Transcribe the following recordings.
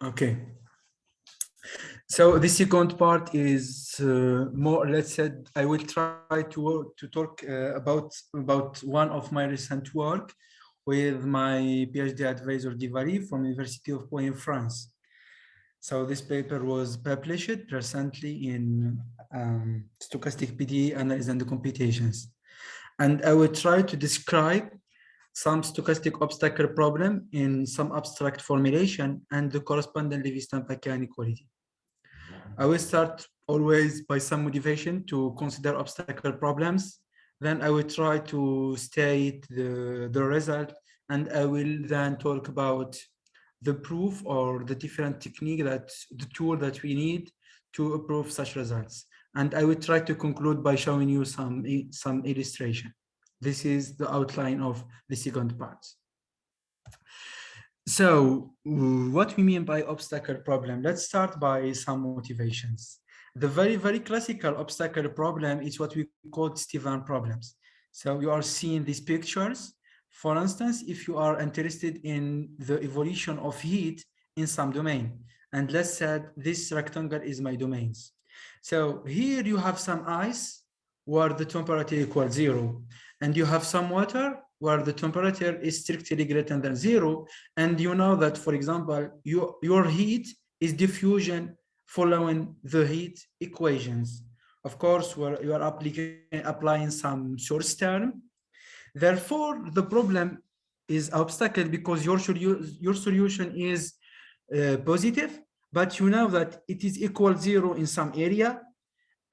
Okay. So the second part is more, let's say, I will try to talk about one of my recent work with my PhD advisor Guy VALLET from University of Po in France. So this paper was published recently in Stochastic PDE Analysis and Computations. And I will try to describe some stochastic obstacle problem in some abstract formulation and the corresponding Lewy-Stampacchia inequality. I will start always by some motivation to consider obstacle problems. Then I will try to state the result, and I will then talk about the proof or the different technique the tool that we need to prove such results. And I will try to conclude by showing you some illustration. This is the outline of the second part. So what we mean by obstacle problem? Let's start by some motivations. The very classical obstacle problem is what we call Steven problems. So you are seeing these pictures. For instance, if you are interested in the evolution of heat in some domain, and let's say this rectangle is my domains. So here you have some ice where the temperature equals 0, and you have some water where the temperature is strictly greater than 0. And you know that, for example, your heat is diffusion following the heat equations. Of course, where you are applying some source term. Therefore, the problem is obstacle because your solution is positive, but you know that it is equal 0 in some area,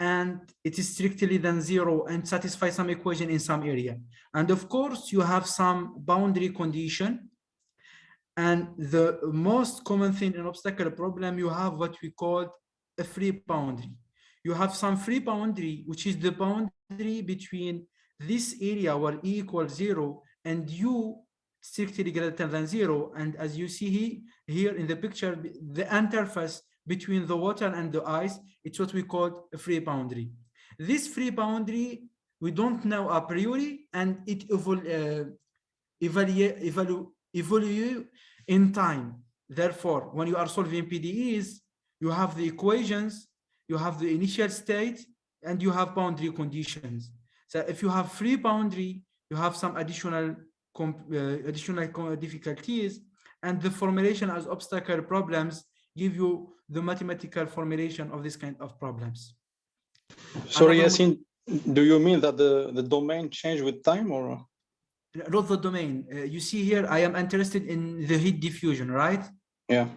and it is strictly than 0 and satisfy some equation in some area. And of course, you have some boundary condition. And the most common thing in obstacle problem, you have what we call a free boundary. You have some free boundary, which is the boundary between this area where E equals 0 and U strictly greater than 0. And as you see here in the picture, the interface between the water and the ice, it's what we call a free boundary. This free boundary, we don't know a priori, and it evolue in time. Therefore, when you are solving PDEs, you have the equations, you have the initial state, and you have boundary conditions. So if you have free boundary, you have some additional difficulties, and the formulation as obstacle problems give you the mathematical formulation of this kind of problems. Sorry, Yassine, do you mean that the domain changed with time, or? Not the domain. You see here, I am interested in the heat diffusion, right? Yeah.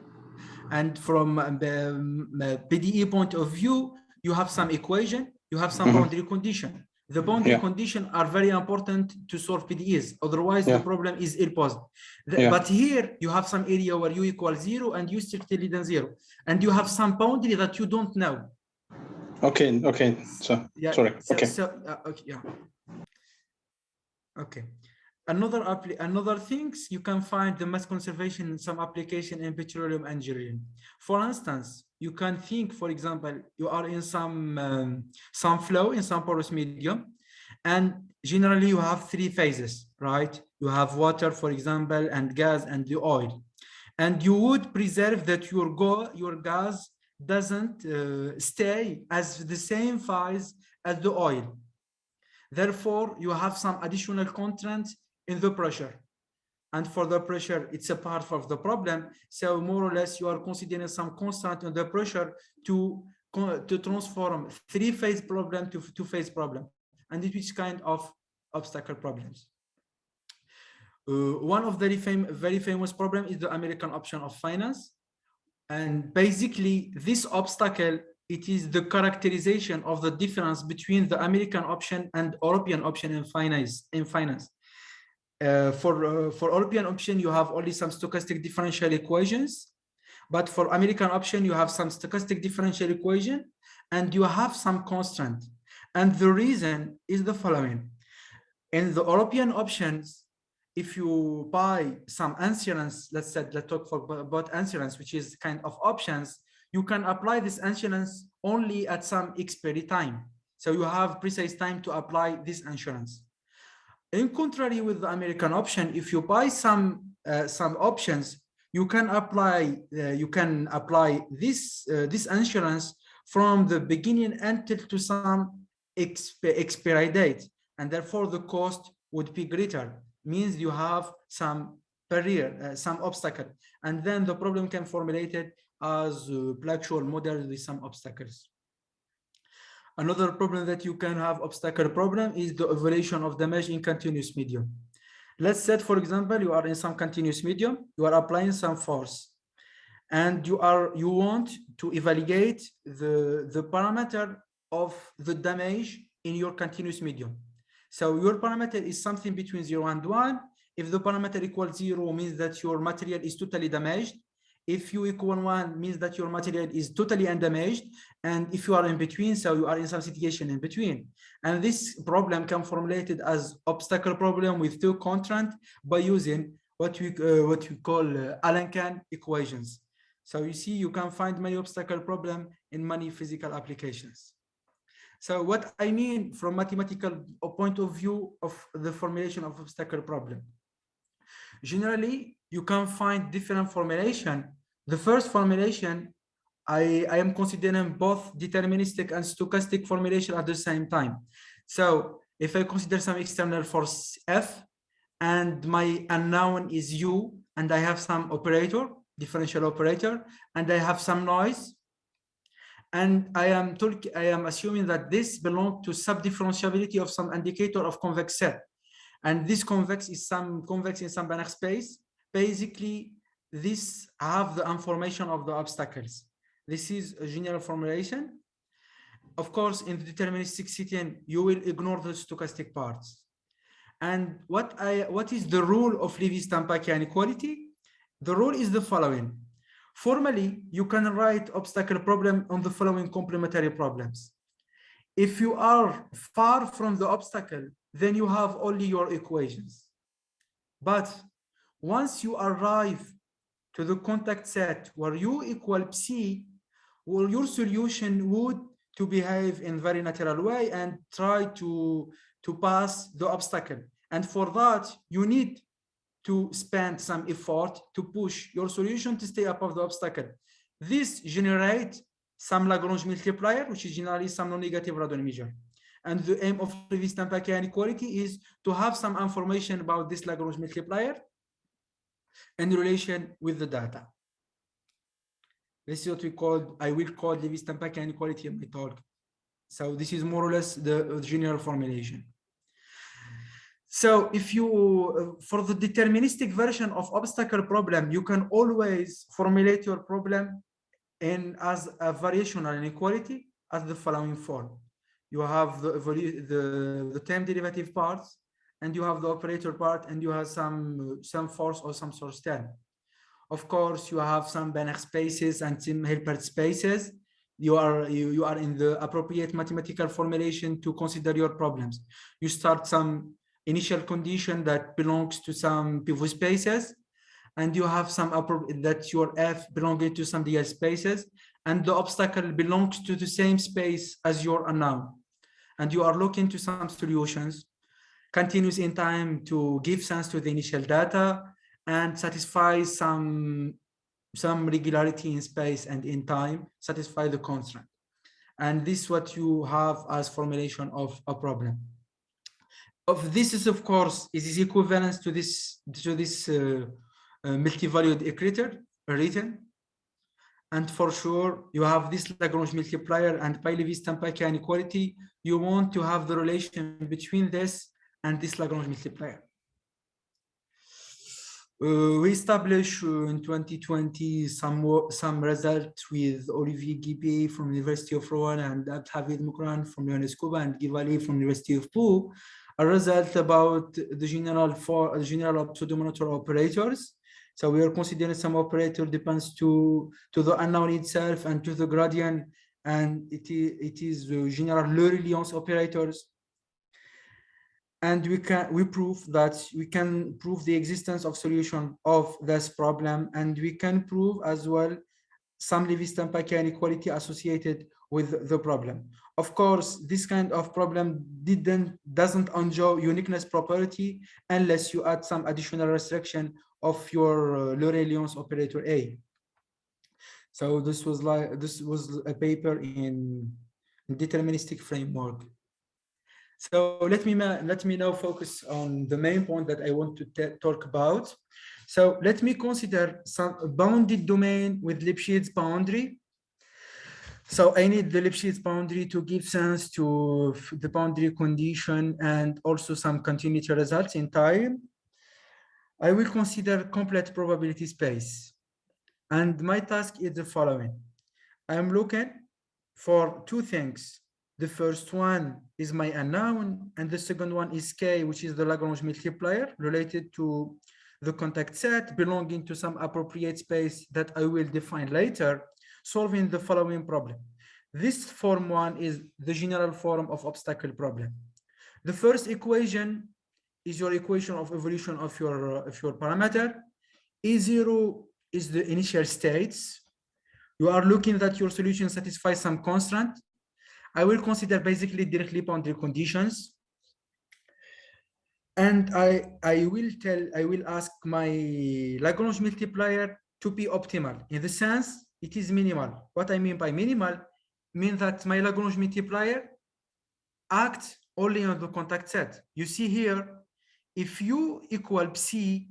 And from the PDE point of view, you have some equation, you have some boundary condition. The boundary condition are very important to solve PDEs. Otherwise, the problem is ill-posed. But here, you have some area where U equals 0 and U strictly than 0. And you have some boundary that you don't know. Okay. So, sorry. Okay. Another things, you can find the mass conservation in some application in petroleum engineering. For instance, you can think, for example, you are in some flow in some porous medium, and generally you have 3 phases, right? You have water, for example, and gas and the oil. And you would preserve that your gas doesn't stay as the same phase as the oil. Therefore, you have some additional constraint in the pressure. And for the pressure, it's a part of the problem. So more or less, you are considering some constant in the pressure to transform 3-phase problem to 2-phase problem. And which kind of obstacle problems. One of the very famous problem is the American option of finance. And basically, this obstacle, it is the characterization of the difference between the American option and European option in finance. For European option, you have only some stochastic differential equations, but for American option, you have some stochastic differential equation, and you have some constraint. And the reason is the following. In the European options, if you buy some insurance, let's talk about insurance, which is kind of options, you can apply this insurance only at some expiry time. So you have precise time to apply this insurance. In contrary with the American option, if you buy some options, you can apply this this insurance from the beginning until to some expiry date, and therefore the cost would be greater. Means you have some barrier, some obstacle, and then the problem can formulate it as Black-Scholes model with some obstacles. Another problem that you can have obstacle problem is the ovulation of damage in continuous medium. Let's say, for example, you are in some continuous medium, you are applying some force, and you want to evaluate the parameter of the damage in your continuous medium. So your parameter is something between 0 and 1. If the parameter equals 0, means that your material is totally damaged. If you equal 1, means that your material is totally undamaged. And if you are in between, so you are in some situation in between. And this problem can be formulated as obstacle problem with two constraints by using what we call Allen-Kahn equations. So you see, you can find many obstacle problem in many physical applications. So what I mean from mathematical point of view of the formulation of obstacle problem. Generally, you can find different formulation. The first formulation, I am considering both deterministic and stochastic formulation at the same time. So if I consider some external force F and my unknown is U, and I have some operator, differential operator, and I have some noise, and I am assuming that this belongs to sub-differentiability of some indicator of convex set. And this convex is some convex in some Banach space. Basically, this have the information of the obstacles. This is a general formulation. Of course, in the deterministic setting, you will ignore the stochastic parts. And what is the rule of Lewy-Stampacchia inequality? The rule is the following. Formally, you can write obstacle problem on the following complementary problems. If you are far from the obstacle, then you have only your equations. But once you arrive to the contact set where U equal psi, well, your solution would to behave in very natural way and try to pass the obstacle. And for that, you need to spend some effort to push your solution to stay above the obstacle. This generates some Lagrange multiplier, which is generally some non-negative radon measure. And the aim of Lewy-Stampacchia inequality is to have some information about this Lagrange multiplier in relation with the data. This is what I will call Lewy-Stampacchia inequality in my talk. So this is more or less the general formulation. So if you, for the deterministic version of obstacle problem, you can always formulate your problem as a variational inequality as the following form. You have the time derivative parts, and you have the operator part, and you have some force or some source term. Of course, you have some Banach spaces and some Hilbert spaces. You are in the appropriate mathematical formulation to consider your problems. You start some initial condition that belongs to some pivot spaces, and you have some that your F belonging to some DL spaces, and the obstacle belongs to the same space as your unknown. And you are looking to some solutions, continuous in time to give sense to the initial data and satisfy some regularity in space and in time, satisfy the constraint. And this is what you have as formulation of a problem. Of this is, of course, is equivalence to this multi-valued equator written. And for sure, you have this Lagrange multiplier, and by Lewy-Stampacchia inequality, you want to have the relation between this and this Lagrange multiplier. We established in 2020 some results with Olivier Guipé from University of Rouen and Javier Mukran from UNESCO and Guy VALLET from University of Pau, a result about the general pseudo-monotone operators. So we are considering some operator depends to the unknown itself and to the gradient, and it is the general Lorentz operators. And we prove that we can prove the existence of solution of this problem, and we can prove as well some Lewy-Stampacchia inequality associated with the problem. of course, this kind of problem doesn't enjoy uniqueness property unless you add some additional restriction of your Lorentz operator A. So this was a paper in deterministic framework. So let me now focus on the main point that I want to talk about. So let me consider some bounded domain with Lipschitz boundary. So I need the Lipschitz boundary to give sense to the boundary condition and also some continuity results in time. I will consider complete probability space. And my task is the following. I'm looking for two things. The first one is my unknown, and the second one is K, which is the Lagrange multiplier related to the contact set belonging to some appropriate space that I will define later, solving the following problem. This form one is the general form of obstacle problem. The first equation is your equation of evolution of your parameter. E0 is the initial states. You are looking that your solution satisfies some constraint. I will consider basically directly boundary conditions. And I will ask my Lagrange multiplier to be optimal in the sense it is minimal. What I mean by minimal means that my Lagrange multiplier acts only on the contact set. You see here, if U equal psi,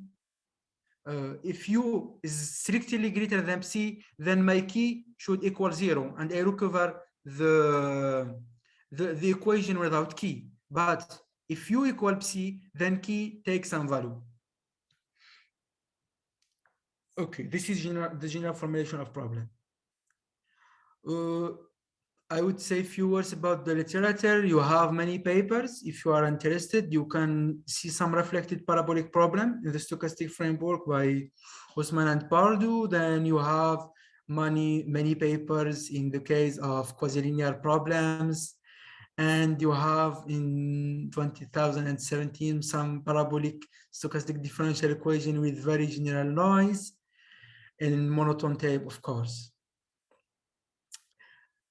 if U is strictly greater than psi, then my key should equal 0, and I recover the equation without key. But if U equal psi, then key takes some value. Okay, this is the general formulation of problem. I would say a few words about the literature. You have many papers. If you are interested, you can see some reflected parabolic problem in the stochastic framework by Osman and Pardo. Then you have many papers in the case of quasi-linear problems. And you have in 2017 some parabolic stochastic differential equation with very general noise in monotone type, of course.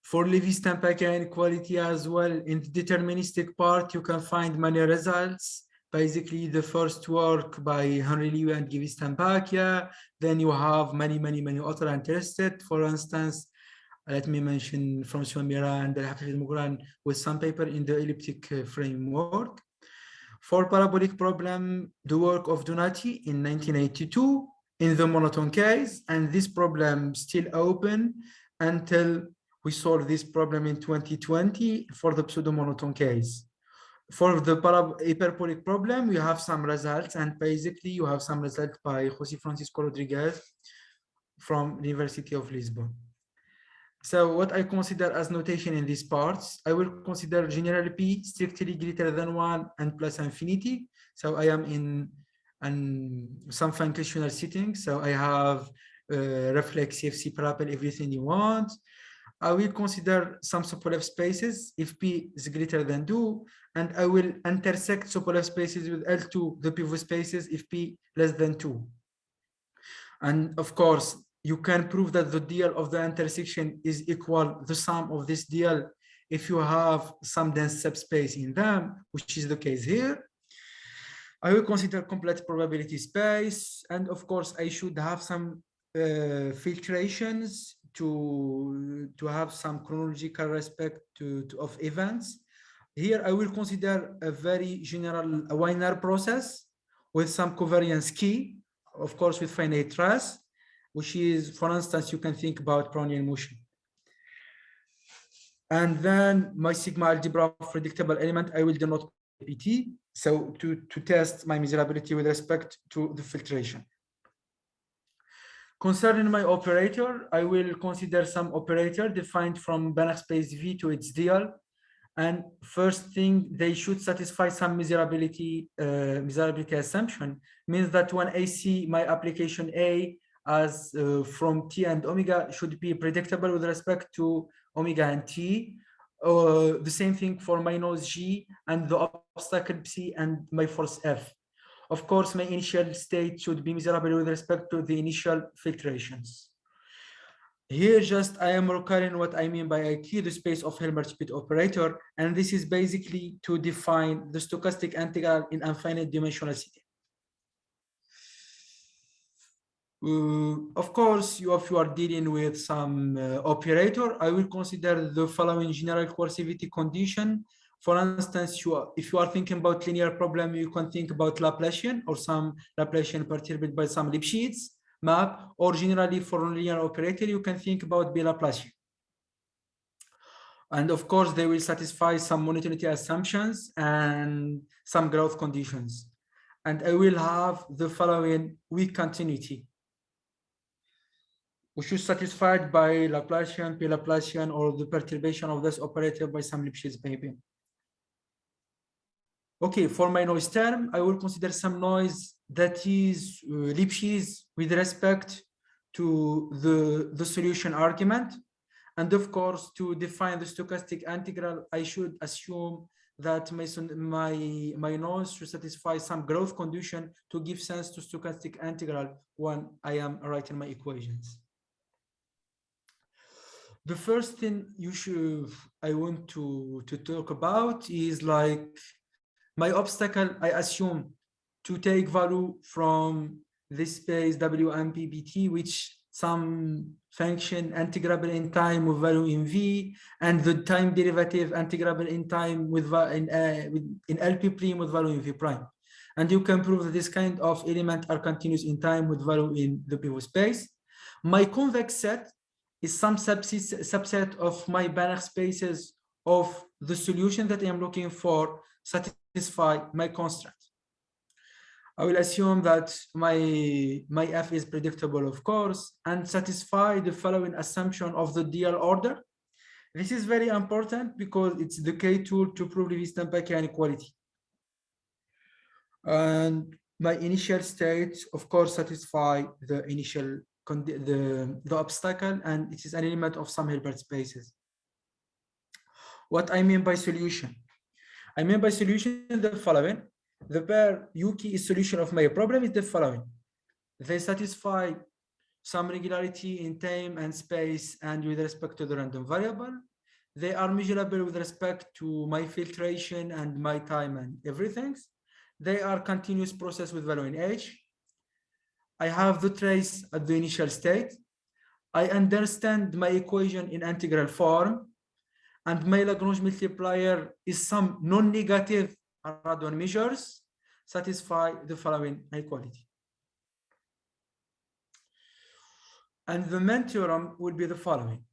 For Lewy-Stampacchia inequality as well, in the deterministic part, you can find many results. Basically, the first work by Henry Lewy and Guy Stampacchia. Then you have many authors interested. For instance, let me mention François Mira and Hafid Mougran with some paper in the elliptic framework. For parabolic problem, the work of Donati in 1982 in the monotone case, and this problem still open until we solve this problem in 2020 for the pseudo-monotone case. For the hyperbolic problem, we have some results, and basically you have some results by José Francisco Rodriguez from the University of Lisbon. So what I consider as notation in these parts, I will consider general P strictly greater than 1 and plus infinity. So I am in some functional setting. So I have reflex CFC parallel, everything you want. I will consider some Sobolev spaces if P is greater than 2, and I will intersect Sobolev spaces with L2, the pivot spaces, if P less than 2. And of course, you can prove that the DL of the intersection is equal the sum of this DL if you have some dense subspace in them, which is the case here. I will consider complete probability space, and of course, I should have some filtrations to have some chronological respect of events. Here, I will consider a very general Wiener process with some covariance key, of course, with finite trace, which is, for instance, you can think about Brownian motion. And then my sigma algebra of predictable element, I will denote PT, so to test my measurability with respect to the filtration. Concerning my operator, I will consider some operator defined from Banach space V to its DL. And first thing, they should satisfy some measurability assumption. Means that when I see my application A as from T and omega should be predictable with respect to omega and T. The same thing for my noise G and the obstacle Psi and my force F. Of course, my initial state should be measurable with respect to the initial filtrations. Here just I am recalling what I mean by IQ, the space of Hilbert-Schmidt operator, and this is basically to define the stochastic integral in infinite dimensional setting. Of course, if you are dealing with some operator, I will consider the following general coercivity condition. For instance, if you are thinking about linear problem, you can think about Laplacian or some Laplacian perturbed by some Lipschitz map, or generally for linear operator, you can think about B-Laplacian. And of course, they will satisfy some monotonity assumptions and some growth conditions. And I will have the following weak continuity, which is satisfied by Laplacian, P-Laplacian, or the perturbation of this operator by some Lipschitz maybe. Okay, for my noise term, I will consider some noise that is Lipschitz with respect to the solution argument. And of course, to define the stochastic integral, I should assume that my noise should satisfy some growth condition to give sense to stochastic integral when I am writing my equations. The first thing I want to talk about is like my obstacle. I assume to take value from this space WMPBT, which some function integrable in time with value in V, and the time derivative integrable in time with in LP prime with value in V prime. And you can prove that this kind of element are continuous in time with value in the pivot space. My convex set is some subset of my Banach spaces of the solution that I am looking for satisfy my constraint. I will assume that my F is predictable, of course, and satisfy the following assumption of the DL order. This is very important because it's the K tool to prove Lewy-Stampacchia inequality. And my initial states, of course, satisfy the initial the obstacle, and it is an element of some Hilbert spaces. What I mean by solution? I mean by solution the following. The pair UK is solution of my problem is the following. They satisfy some regularity in time and space and with respect to the random variable. They are measurable with respect to my filtration and my time and everything. They are continuous process with value in H. I have the trace at the initial state. I understand my equation in integral form, and my Lagrange multiplier is some non-negative Radon measures satisfy the following inequality. And the main theorem will be the following.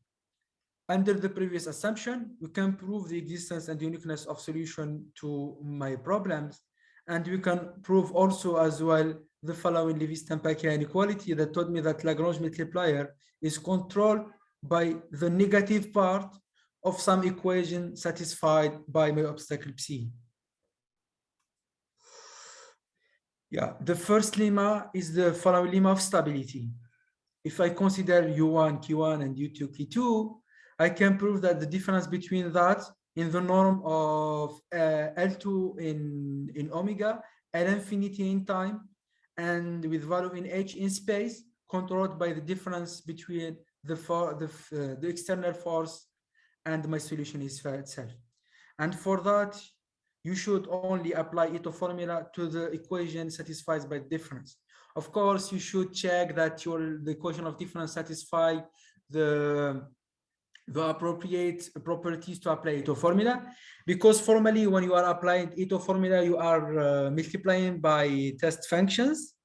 Under the previous assumption, we can prove the existence and uniqueness of solution to my problems. And we can prove also as well the following Lewy-Stampacchia inequality that told me that Lagrange multiplier is controlled by the negative part of some equation satisfied by my obstacle psi. Yeah, the first lemma is the following lemma of stability. If I consider U1, Q1, and U2, Q2, I can prove that the difference between that in the norm of L2 in omega, L infinity in time, and with value in H in space, controlled by the difference between the external force and my solution is itself. And for that, you should only apply Ito formula to the equation satisfied by difference. Of course, you should check that the equation of difference satisfy the appropriate properties to apply Ito formula, because formally when you are applying Ito formula, you are multiplying by test functions.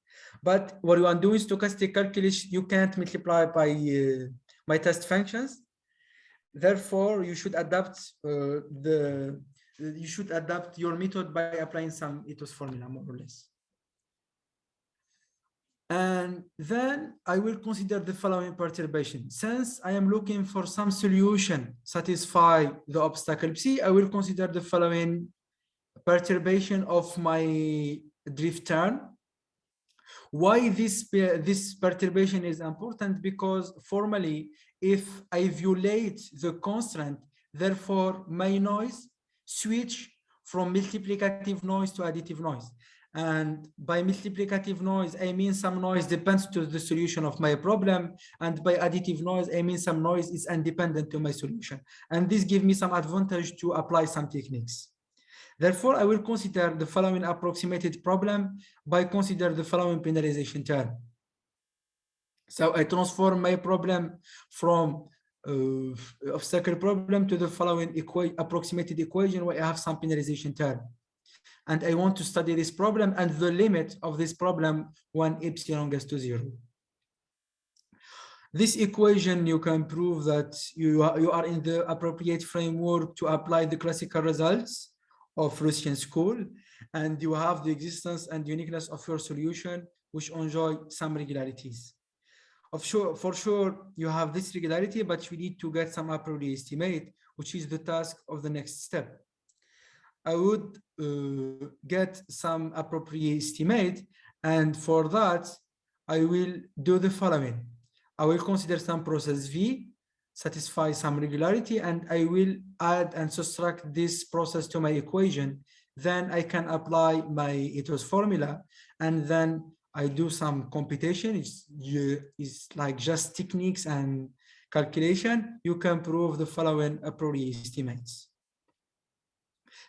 But what you are doing stochastic calculus, you can't multiply by test functions. Therefore, you should adapt your method by applying some Ito's formula, more or less. And then I will consider the following perturbation. Since I am looking for some solution satisfy the obstacle psi, I will consider the following perturbation of my drift turn. Why this perturbation is important? Because formally, if I violate the constraint, therefore my noise switch from multiplicative noise to additive noise. And by multiplicative noise, I mean some noise depends to the solution of my problem. And by additive noise, I mean some noise is independent to my solution. And this gives me some advantage to apply some techniques. Therefore, I will consider the following approximated problem by consider the following penalization term. So I transform my problem from obstacle problem to the following approximated equation where I have some penalization term. And I want to study this problem and the limit of this problem when epsilon goes to 0. This equation, you can prove that you are in the appropriate framework to apply the classical results of Russian school, and you have the existence and uniqueness of your solution, which enjoy some regularities. For sure, you have this regularity, but you need to get some appropriate estimate, which is the task of the next step. I would get some appropriate estimate, and for that, I will do the following. I will consider some process V, satisfy some regularity, and I will add and subtract this process to my equation. Then I can apply my Ito's formula, and then I do some computation. It's like just techniques and calculation. You can prove the following appropriate estimates.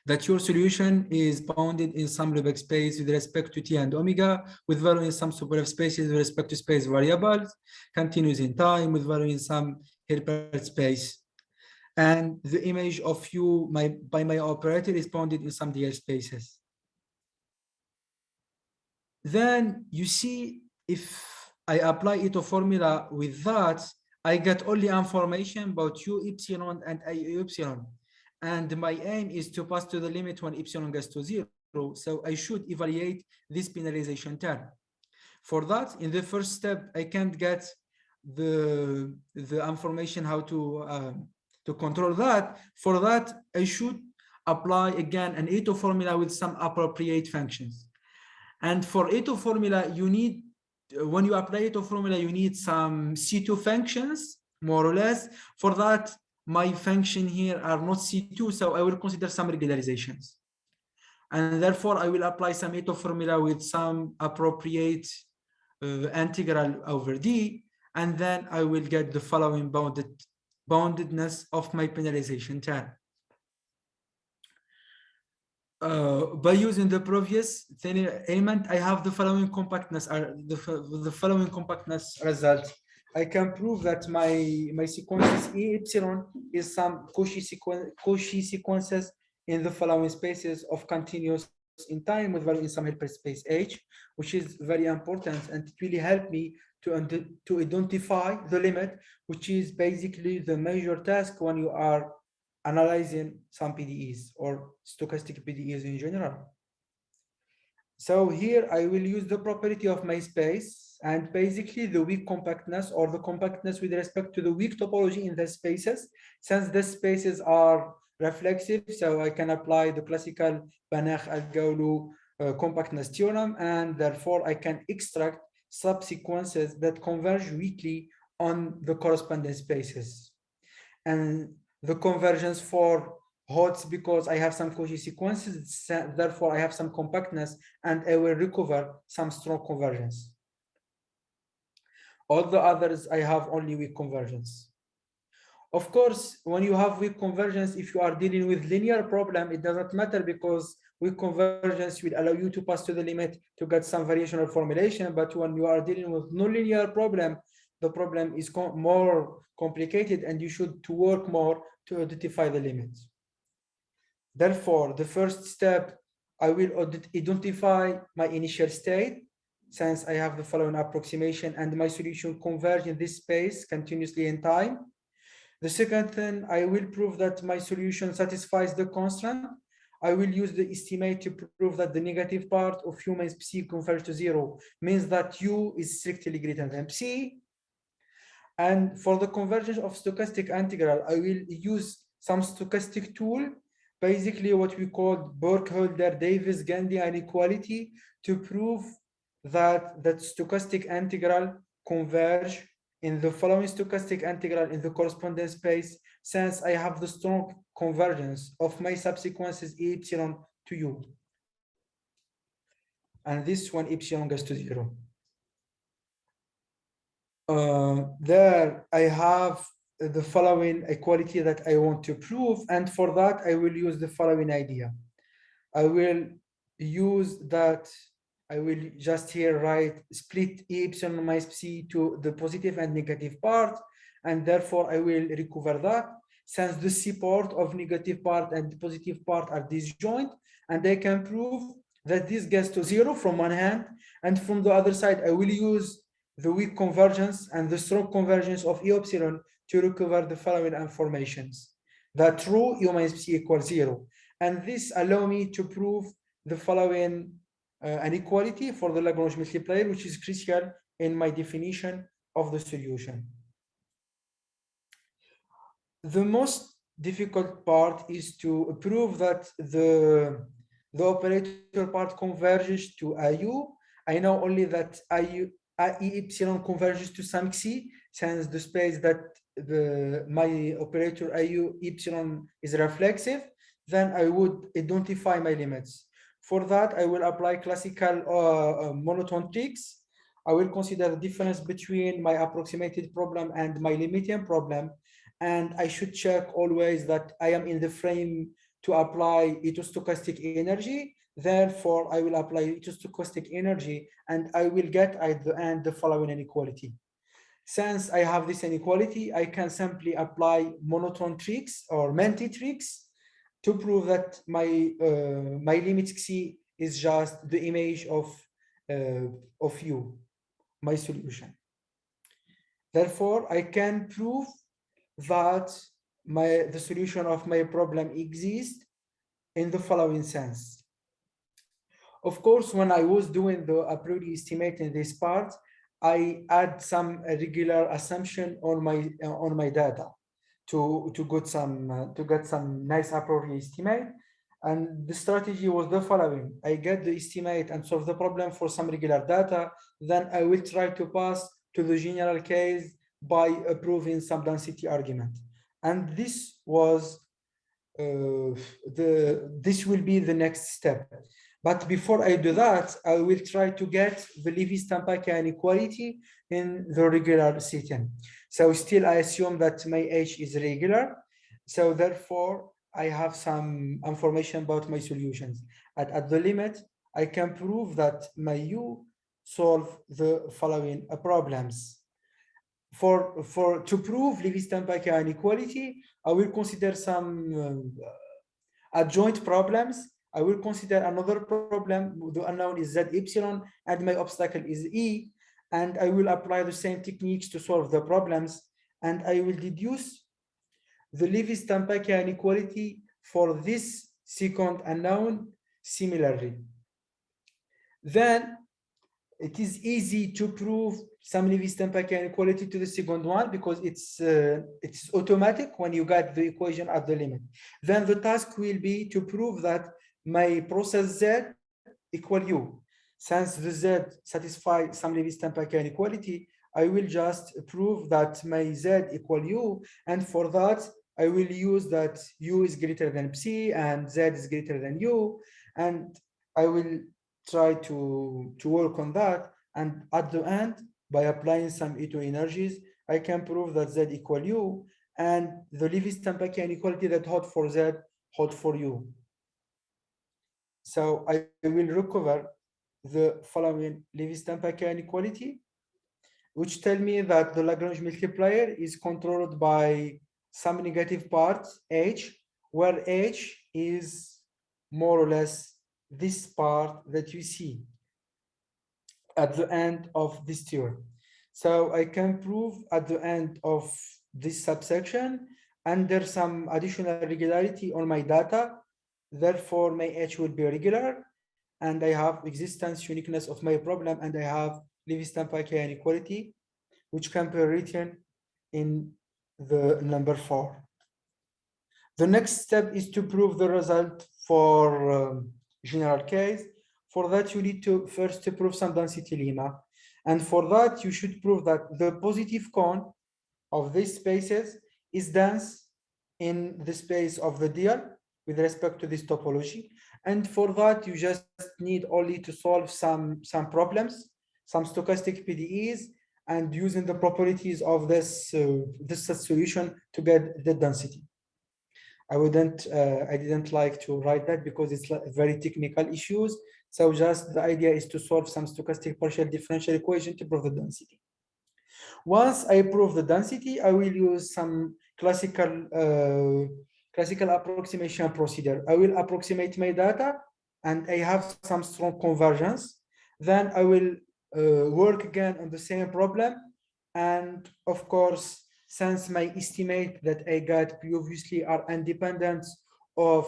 That your solution is bounded in some Lebesgue space with respect to T and omega, with value in some superleft spaces with respect to space variables, continuous in time with value in some Hilbert space. And the image of U by my operator is bounded in some DL spaces. Then you see, if I apply Ito formula with that, I get only information about U epsilon and I epsilon. And my aim is to pass to the limit when epsilon goes to 0. So I should evaluate this penalization term. For that, in the first step, I can't get the information how to control that. For that, I should apply again an Ito formula with some appropriate functions. And for Ito formula, you need, when you apply Ito formula, you need some C2 functions, more or less. For that, my function here are not C2, so I will consider some regularizations. And therefore, I will apply some Ito formula with some appropriate integral over D, and then I will get the following boundedness of my penalization term. By using the previous element, I have the following compactness, the following compactness result. I can prove that my sequences E epsilon is some Cauchy sequences in the following spaces of continuous in time with value in some Hilbert space H, which is very important, and it really helped me to identify the limit, which is basically the major task when you are analyzing some PDEs or stochastic PDEs in general. So here I will use the property of my space and basically the weak compactness or the compactness with respect to the weak topology in the spaces. Since the spaces are reflexive, so I can apply the classical Banach-Algaulu compactness theorem, and therefore I can extract subsequences that converge weakly on the corresponding spaces. And the convergence for HOTS, because I have some Cauchy sequences, therefore I have some compactness and I will recover some strong convergence. All the others, I have only weak convergence. Of course, when you have weak convergence, if you are dealing with linear problem, it doesn't matter because weak convergence will allow you to pass to the limit to get some variational formulation. But when you are dealing with nonlinear problem, the problem is more complicated and you should to work more to identify the limits. Therefore, the first step, I will identify my initial state, since I have the following approximation and my solution converge in this space continuously in time. The second thing, I will prove that my solution satisfies the constraint. I will use the estimate to prove that the negative part of U minus Psi converge to 0 means that U is strictly greater than Psi. And for the convergence of stochastic integral, I will use some stochastic tool, basically what we call Burkholder-Davis-Gandy inequality, to prove that stochastic integral converge in the following stochastic integral in the corresponding space, since I have the strong convergence of my subsequences E epsilon to U. and this when epsilon goes to 0. There I have the following equality that I want to prove, and for that I will use the following idea. I will use that, I will just here write split E epsilon minus psi to the positive and negative part, and therefore I will recover that. Since the C part of negative part and the positive part are disjoint, and I can prove that this gets to 0 from one hand, and from the other side I will use the weak convergence and the strong convergence of E epsilon to recover the following informations. That true U minus psi equals 0. And this allow me to prove the following inequality for the Lagrange multiplier, which is crucial in my definition of the solution. The most difficult part is to prove that the operator part converges to IU. I know only that IE epsilon converges to some Xi, since the space that my operator IU epsilon is reflexive. Then I would identify my limits. For that, I will apply classical monotone tricks. I will consider the difference between my approximated problem and my limiting problem. And I should check always that I am in the frame to apply stochastic energy. Therefore, I will apply stochastic energy, and I will get at the end the following inequality. Since I have this inequality, I can simply apply monotone tricks or Menti tricks to prove that my limit Xi is just the image of U, my solution. Therefore, I can prove that the solution of my problem exists in the following sense. Of course, when I was doing the a priori estimate in this part, I add some regular assumption on my data to get some nice a priori estimate. And the strategy was the following: I get the estimate and solve the problem for some regular data. Then I will try to pass to the general case by proving some density argument. And this was this will be the next step. But before I do that, I will try to get the Lewy-Stampacchia inequality in the regular setting. So still I assume that my H is regular. So therefore I have some information about my solutions. At the limit, I can prove that my U solve the following problems. To prove Lewy-Stampacchia inequality, I will consider some adjoint problems. I will consider another problem. The unknown is Z epsilon, and my obstacle is E. And I will apply the same techniques to solve the problems. And I will deduce the Lewy-Stampacchia inequality for this second unknown similarly. Then it is easy to prove some Lewy-Stampacchia inequality to the second one because it's automatic when you get the equation at the limit. Then the task will be to prove that my process Z equal U. Since the Z satisfies some Lewy-Stampacchia inequality, I will just prove that my Z equal U, and for that I will use that U is greater than psi and Z is greater than U, and I will try to work on that. And at the end, by applying some E2 energies, I can prove that Z equal U, and the Lewy-Stampacchia inequality that hold for Z hold for U. So I will recover the following Lewy-Stampacchia inequality, which tell me that the Lagrange multiplier is controlled by some negative part H, where H is more or less this part that you see at the end of this theorem. So I can prove at the end of this subsection under some additional regularity on my data. Therefore, my H will be regular, and I have existence uniqueness of my problem, and I have Lewy-Stampacchia inequality, which can be written in the number 4. The next step is to prove the result for general case. For that, you need to first prove some density lemma. And for that, you should prove that the positive cone of these spaces is dense in the space of the deal. with respect to this topology. And for that, you just need only to solve some problems, some stochastic PDEs, and using the properties of this solution to get the density. I didn't like to write that because it's very technical issues. So just the idea is to solve some stochastic partial differential equation to prove the density. Once I prove the density, I will use some classical approximation procedure. I will approximate my data, and I have some strong convergence. Then I will work again on the same problem, and of course, since my estimate that I got previously are independent of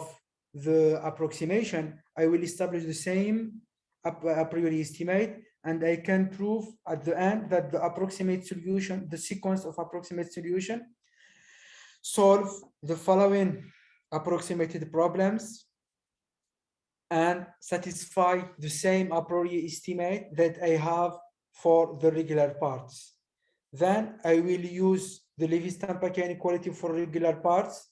the approximation, I will establish the same a priori estimate, and I can prove at the end that the approximate solution, the sequence of approximate solution, solve the following approximated problems and satisfy the same a priori estimate that I have for the regular parts. Then I will use the Lewy-Stampacchia inequality for regular parts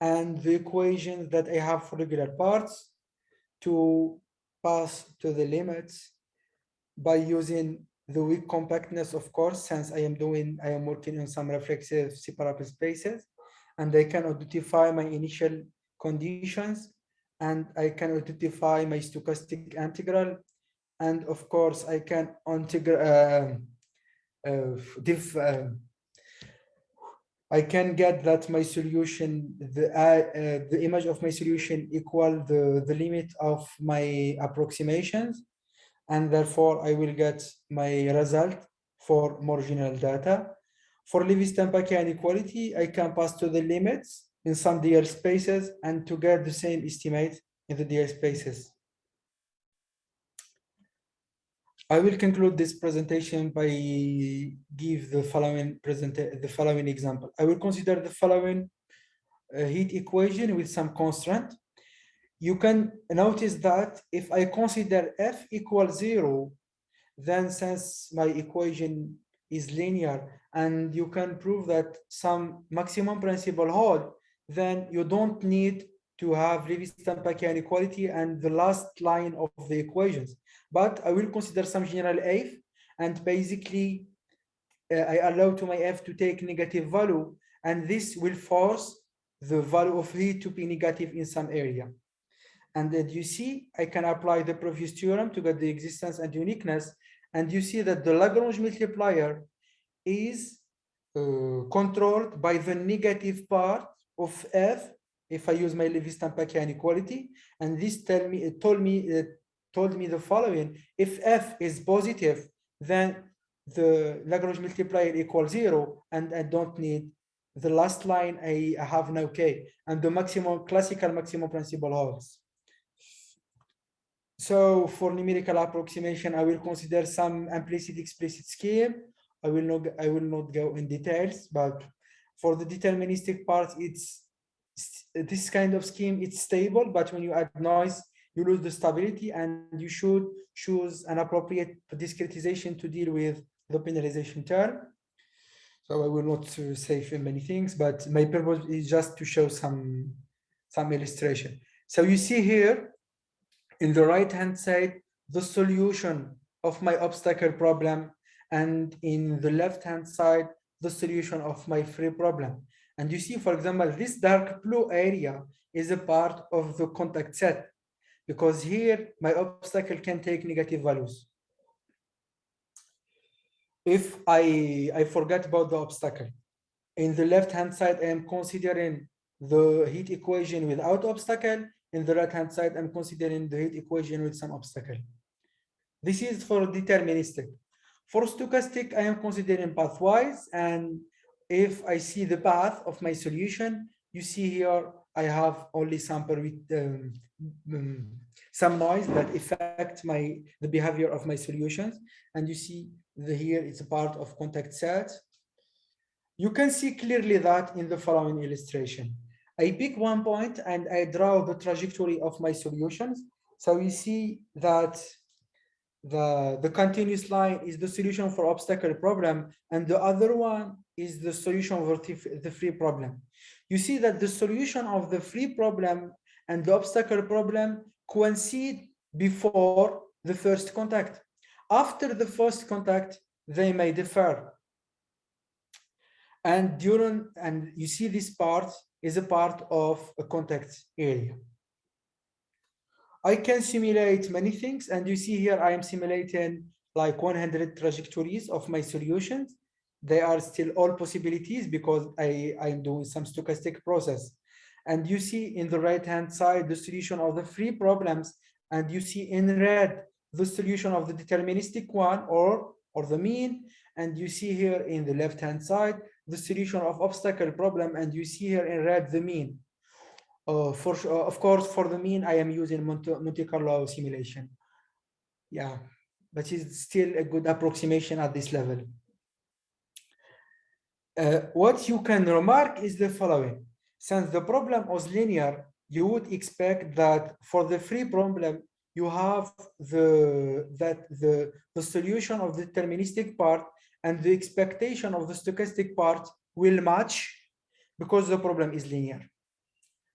and the equations that I have for regular parts to pass to the limits by using the weak compactness, of course, since I am working on some reflexive separable spaces, and I can identify my initial conditions, and I can identify my stochastic integral, and of course I can I can get that my solution, the image of my solution equal the limit of my approximations, and therefore I will get my result for more general data. For Lewy-Stampacchia inequality, I can pass to the limits in some DL spaces and to get the same estimate in the DL spaces. I will conclude this presentation by give the following example. I will consider the following heat equation with some constraint. You can notice that if I consider F equals 0, then since my equation is linear and you can prove that some maximum principal hold, then you don't need to have Lewy-Stampacchia inequality and the last line of the equations. But I will consider some general F, and basically I allow to my F to take negative value, and this will force the value of heat to be negative in some area. And as you see, I can apply the previous theorem to get the existence and uniqueness, and you see that the Lagrange multiplier is controlled by the negative part of F if I use my Lewy-Stampacchia inequality, and this told me the following: if F is positive, then the Lagrange multiplier equals 0, and I don't need the last line. I have now K, and the classical maximum principal holds. So for numerical approximation, I will consider some implicit explicit scheme. I will not go in details, but for the deterministic part, it's this kind of scheme. It's stable, but when you add noise, you lose the stability, and you should choose an appropriate discretization to deal with the penalization term. So I will not say many things, but my purpose is just to show some illustration. So you see here, in the right-hand side, the solution of my obstacle problem, and in the left-hand side, the solution of my free problem. And you see, for example, this dark blue area is a part of the contact set, because here my obstacle can take negative values. If I forget about the obstacle, in the left-hand side, I am considering the heat equation without obstacle. In the right-hand side, I'm considering the heat equation with some obstacle. This is for deterministic. For stochastic, I am considering pathwise, and if I see the path of my solution, you see here I have only sample with some noise that affect the behavior of my solutions, and you see here it's a part of contact set. You can see clearly that in the following illustration. I pick one point and I draw the trajectory of my solutions. So you see that the continuous line is the solution for obstacle problem, and the other one is the solution for the free problem. You see that the solution of the free problem and the obstacle problem coincide before the first contact. After the first contact, they may differ. And you see this part is a part of a contact area. I can simulate many things, and you see here I am simulating like 100 trajectories of my solutions. They are still all possibilities because I am doing some stochastic process. And you see in the right-hand side the solution of the three problems, and you see in red the solution of the deterministic one or the mean, and you see here in the left-hand side the solution of obstacle problem, and you see here in red the mean. Of course, for the mean, I am using Monte Carlo simulation. Yeah, but it's still a good approximation at this level. What you can remark is the following. Since the problem was linear, you would expect that for the free problem, you have the solution of the deterministic part and the expectation of the stochastic part will match because the problem is linear.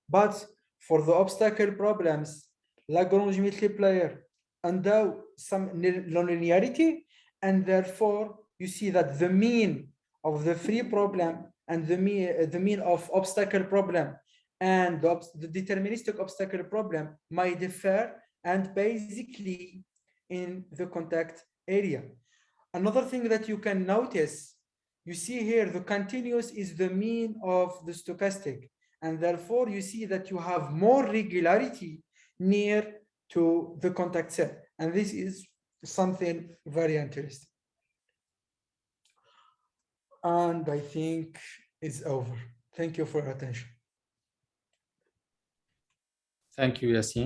But for the obstacle problems, Lagrange multiplier endow some nonlinearity, and therefore you see that the mean of the free problem and the mean of obstacle problem and the deterministic obstacle problem might differ, and basically in the contact area. Another thing that you can notice, you see here the continuous is the mean of the stochastic, and therefore you see that you have more regularity near to the contact set, and this is something very interesting. And I think it's over. Thank you for your attention. Thank you, Yassine.